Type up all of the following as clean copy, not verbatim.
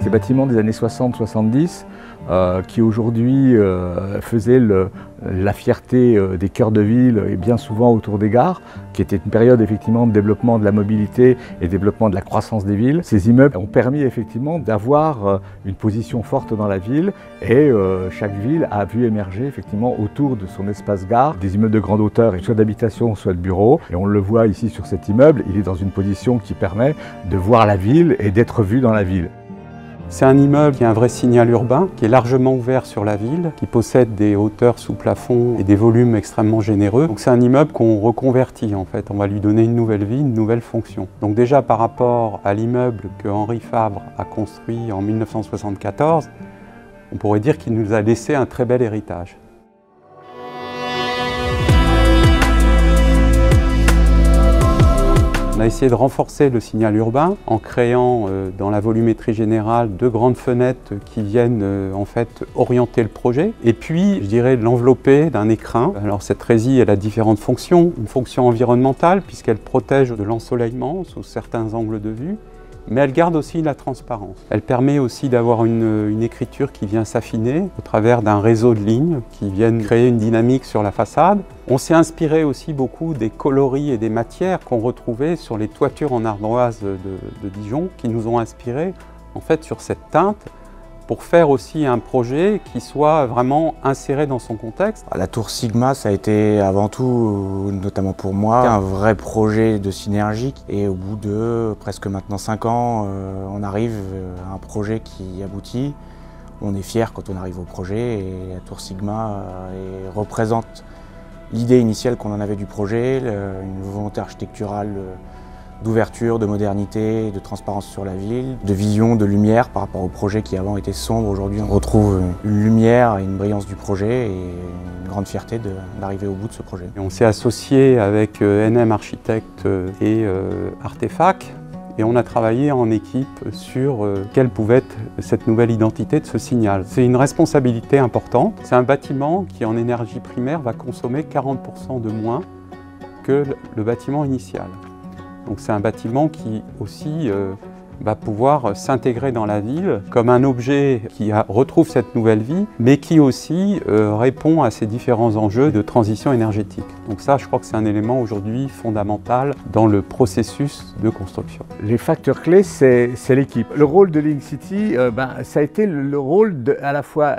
ces bâtiments des années 60-70 qui aujourd'hui faisaient la fierté des cœurs de ville et bien souvent autour des gares, qui était une période effectivement de développement de la mobilité et développement de la croissance des villes. Ces immeubles ont permis effectivement d'avoir une position forte dans la ville et chaque ville a vu émerger effectivement autour de son espace gare des immeubles de grande hauteur, soit d'habitation, soit de bureaux. Et on le voit ici sur cet immeuble, il est dans une position qui permet de voir la ville et d'être vu dans la ville. C'est un immeuble qui a un vrai signal urbain, qui est largement ouvert sur la ville, qui possède des hauteurs sous plafond et des volumes extrêmement généreux. Donc c'est un immeuble qu'on reconvertit en fait, on va lui donner une nouvelle vie, une nouvelle fonction. Donc déjà par rapport à l'immeuble que Henri Fabre a construit en 1974, on pourrait dire qu'il nous a laissé un très bel héritage. On a essayé de renforcer le signal urbain en créant dans la volumétrie générale deux grandes fenêtres qui viennent en fait orienter le projet. Et puis, je dirais, l'envelopper d'un écrin. Alors cette résille, elle a différentes fonctions. Une fonction environnementale puisqu'elle protège de l'ensoleillement sous certains angles de vue. Mais elle garde aussi la transparence. Elle permet aussi d'avoir une écriture qui vient s'affiner au travers d'un réseau de lignes qui viennent créer une dynamique sur la façade. On s'est inspiré aussi beaucoup des coloris et des matières qu'on retrouvait sur les toitures en ardoise de Dijon, qui nous ont inspiré en fait sur cette teinte pour faire aussi un projet qui soit vraiment inséré dans son contexte. La tour Sigma, ça a été avant tout, notamment pour moi, un vrai projet de synergie. Et au bout de presque maintenant 5 ans, on arrive à un projet qui aboutit. On est fier quand on arrive au projet et la tour Sigma représente l'idée initiale qu'on en avait du projet, une volonté architecturale d'ouverture, de modernité, de transparence sur la ville, de vision, de lumière par rapport au projet qui avant était sombre. Aujourd'hui, on retrouve une lumière et une brillance du projet et une grande fierté d'arriver au bout de ce projet. Et on s'est associé avec NM Architectes et Artefac et on a travaillé en équipe sur quelle pouvait être cette nouvelle identité de ce signal. C'est une responsabilité importante. C'est un bâtiment qui en énergie primaire va consommer 40% de moins que le bâtiment initial. Donc c'est un bâtiment qui aussi va pouvoir s'intégrer dans la ville comme un objet qui retrouve cette nouvelle vie, mais qui aussi répond à ces différents enjeux de transition énergétique. Donc ça, je crois que c'est un élément aujourd'hui fondamental dans le processus de construction. Les facteurs clés, c'est l'équipe. Le rôle de Linkcity, ça a été le rôle à la fois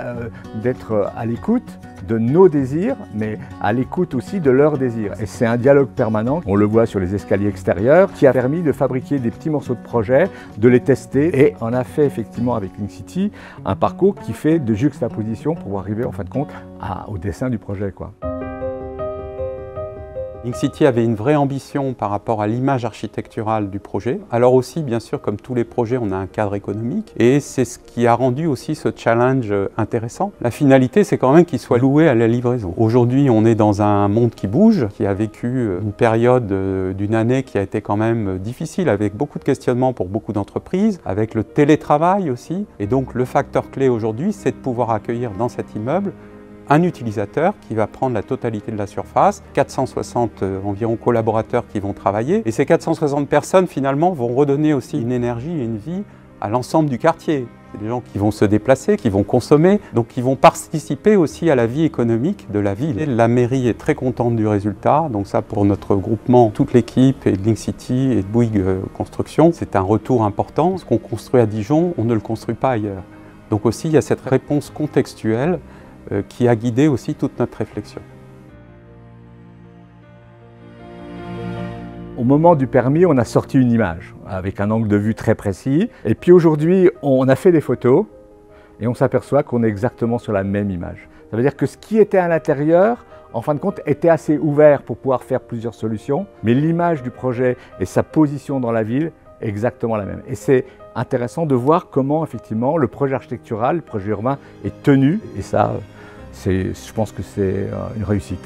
d'être à l'écoute de nos désirs, mais à l'écoute aussi de leurs désirs. Et c'est un dialogue permanent, on le voit sur les escaliers extérieurs, qui a permis de fabriquer des petits morceaux de projet, de les tester, et on a fait effectivement avec Linkcity un parcours qui fait de juxtaposition pour arriver en fin de compte au dessin du projet, quoi. Linkcity avait une vraie ambition par rapport à l'image architecturale du projet. Alors aussi, bien sûr, comme tous les projets, on a un cadre économique et c'est ce qui a rendu aussi ce challenge intéressant. La finalité, c'est quand même qu'il soit loué à la livraison. Aujourd'hui, on est dans un monde qui bouge, qui a vécu une période d'une année qui a été quand même difficile, avec beaucoup de questionnements pour beaucoup d'entreprises, avec le télétravail aussi. Et donc, le facteur clé aujourd'hui, c'est de pouvoir accueillir dans cet immeuble un utilisateur qui va prendre la totalité de la surface, 460 environ collaborateurs qui vont travailler, et ces 460 personnes finalement vont redonner aussi une énergie et une vie à l'ensemble du quartier. C'est des gens qui vont se déplacer, qui vont consommer, donc qui vont participer aussi à la vie économique de la ville. Et la mairie est très contente du résultat, donc ça pour notre groupement, toute l'équipe et de Linkcity et de Bouygues Construction, c'est un retour important. Ce qu'on construit à Dijon, on ne le construit pas ailleurs. Donc aussi il y a cette réponse contextuelle qui a guidé aussi toute notre réflexion. Au moment du permis, on a sorti une image avec un angle de vue très précis. Et puis aujourd'hui, on a fait des photos et on s'aperçoit qu'on est exactement sur la même image. Ça veut dire que ce qui était à l'intérieur, en fin de compte, était assez ouvert pour pouvoir faire plusieurs solutions. Mais l'image du projet et sa position dans la ville est exactement la même. Et c'est intéressant de voir comment effectivement le projet architectural, le projet urbain est tenu. Et ça, je pense que c'est une réussite.